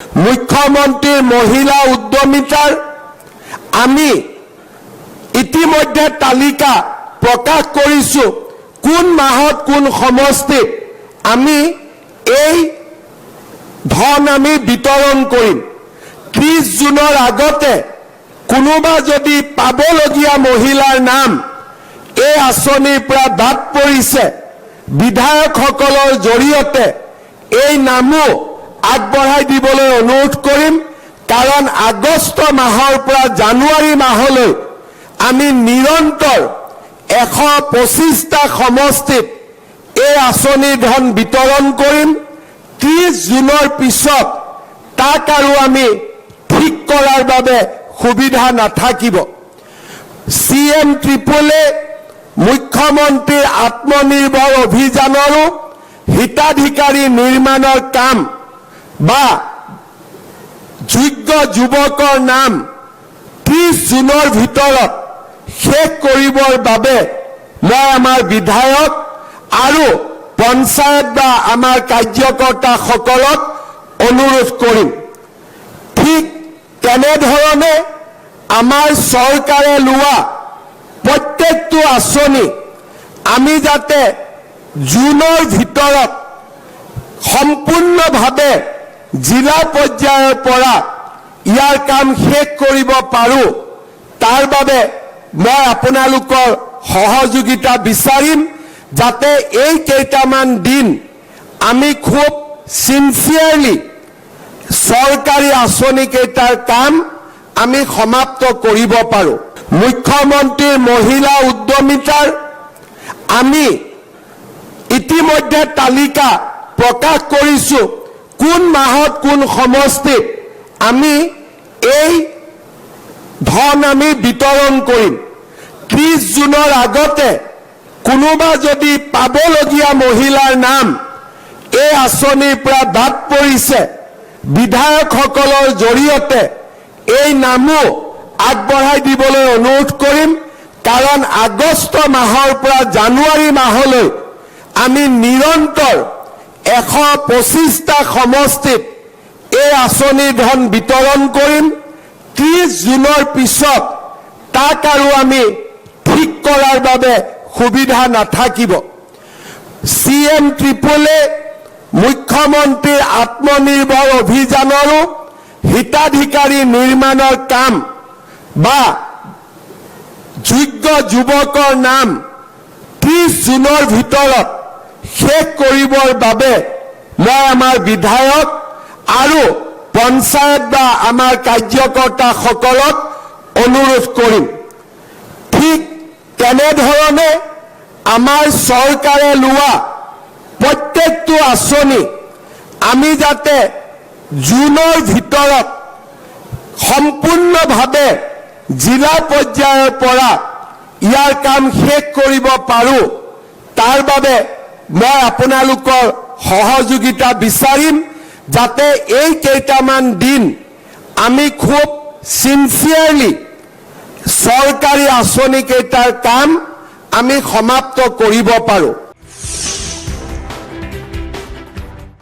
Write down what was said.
মুখ্যমন্ত্ৰীৰ মহিলা উদ্যমিতাৰ আমি ইতিমধ্যে তালিকা প্ৰকাশ কৰেছো কোন মাহত কোন সমষ্টিত আমি এই ধন আমি বিতৰণ কৰিম 30 জুনৰ আগতে কোনোবা যদি পাবলগীয়া মহিলাৰ নাম এই আঁচনিৰ পৰা বাদ পৰিছে বিধায়কসকলৰ জৰিয়তে এই নামো আগবঢ়াই দিবলৈ অনুৰোধ কৰিম কাৰণ আগষ্ট মাহৰ পৰা জানুৱাৰী মাহলৈ আমি নিৰন্তৰ 125টা সমষ্টিত এই আঁচনিৰ ধন বিতৰণ কৰিম 30 জুনৰ পিছত তাক আৰু আমি ঠিক কৰাৰ বাবে সুবিধা নাথাকিব CM ত্ৰিপুলে মুখ্যমন্ত্ৰীৰ আত্মনিৰ্ভৰ অভিযানৰো হিতাধিকাৰী নিৰ্মাণৰ কাম বা যোগ্য যুৱকৰ নাম 30 জুনৰ ভিতৰত শেষ কৰিবৰ বাবে মই আমাৰ বিধায়ক আৰু পঞ্চায়ত বা আমাৰ কাৰ্যকৰ্তাসকলক অনুৰোধ কৰিম ঠিক তেনেধৰণে আমাৰ চৰকাৰে লোৱা প্ৰত্যেকটো আঁচনি আমি যাতে জুনৰ ভিতৰত সম্পূৰ্ণভাৱে জিলা পৰ্যায়ৰ পৰা ইয়াৰ কাম শেষ কৰিব পাৰো তাৰ বাবে মই আপোনালোকৰ সহযোগিতা বিচাৰিম যাতে এই কেইটামান দিন আমি খুব সিনসিয়াৰলি সৰকাৰী আঁচনি কেইটাৰ কাম আমি সমাপ্ত কৰিব পাৰো মুখ্যমন্ত্ৰীৰ মহিলা উদ্যমিতাৰ আমি ইতিমধ্যে তালিকা প্ৰকাশ কৰিছো কোন মাহত কোন সমষ্টিত আমি এই ধন আমি বিতৰণ কৰিম 30 জুনৰ আগতে কোনোবা যদি পাবলগীয়া মহিলাৰ নাম এই আঁচনিৰ পৰা বাদ পৰিছে বিধায়কসকলৰ জৰিয়তে এই নামো আগবঢ়াই দিবলৈ অনুৰোধ কৰিম কাৰণ আগষ্ট মাহৰ পৰা জানুৱাৰী মাহলৈ আমি নিৰন্তৰ 125টা সমষ্টিত এই আঁচনিৰ ধন বিতৰণ কৰিম 30 জুনৰ পিছত তাক আৰু আমি ঠিক কৰাৰ বাবে সুবিধা নাথাকিব CM ত্ৰিপুলে মুখ্যমন্ত্ৰীৰ আত্মনিৰ্ভৰ অভিযানৰো হিতাধিকাৰী নিৰ্মাণৰ কাম বা যোগ্য যুৱকৰ নাম 30 জুনৰ ভিতৰত শেষ কৰিবৰ বাবে মই আমাৰ বিধায়ক আৰু পঞ্চায়ত বা আমাৰ কাৰ্যকৰ্তাসকলক অনুৰোধ কৰিম ঠিক তেনেধৰণে আমাৰ চৰকাৰে লোৱা প্ৰত্যেকটো আঁচনি আমি যাতে জুনৰ ভিতৰত সম্পূৰ্ণভাৱে জিলা পৰ্যায়ৰ পৰা ইয়াৰ কাম শেষ কৰিব পাৰো তাৰ বাবে মই আপোনালোকৰ সহযোগিতা বিচাৰিম যাতে এই কেইটামান দিন আমি খুব সিনসিয়াৰলি সৰকাৰী আঁচনি কেইটাৰ কাম আমি সমাপ্ত কৰিব পাৰো